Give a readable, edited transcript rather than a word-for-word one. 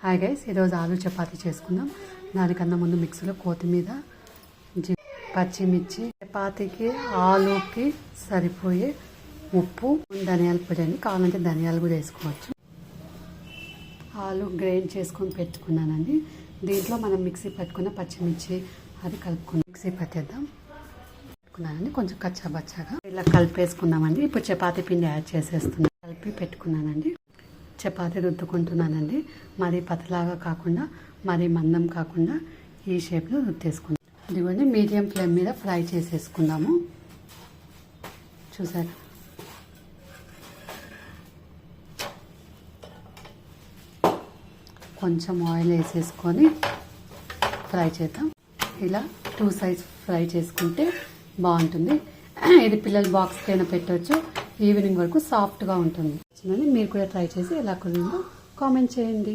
Hi guys, ఈరోజు ఆలు చపాతీ చేసుకుందాం. దానికన్నా ముందు మిక్సీలో కొత్తిమీర, పచ్చిమిర్చి, చపాతీకి ఆలుకి సరిపోయే ఉప్పు, ధనియాల పొడి అని కావాలంటే ధనియాలు కూడా వేసుకోవచ్చు. ఆలు గ్రైండ్ చేసుకొని పెట్టుకున్నానండి. దీంట్లో మనం మిక్సీ పట్టుకున్న పచ్చిమిర్చి అది కలుపుకుని మిక్సీ పట్టేద్దాం. పెట్టుకున్నానండి కొంచెం కచ్చాబచ్చాగా ఇలా కలిపేసుకున్నామండి. ఇప్పుడు చపాతీ పిండి యాడ్ చేసేస్తున్నాను. కలిపి పెట్టుకున్నానండి. చపాతీ రుద్దుకుంటున్నానండి. మరీ పతలాగా కాకుండా మరీ మందం కాకుండా ఈ షేప్లో రుద్దేసుకుందాం. ఇదిగోండి, మీడియం ఫ్లేమ్ మీద ఫ్రై చేసేసుకుందాము. చూసారు, కొంచెం ఆయిల్ వేసేసుకొని ఫ్రై చేద్దాం. ఇలా 2 sides ఫ్రై చేసుకుంటే బాగుంటుంది. ఇది పిల్లల బాక్స్కి అయినా పెట్టవచ్చు. ఈవినింగ్ వరకు సాఫ్ట్గా ఉంటుంది. మీరు కూడా ట్రై చేసి ఎలా కుదిరిందో కామెంట్ చేయండి.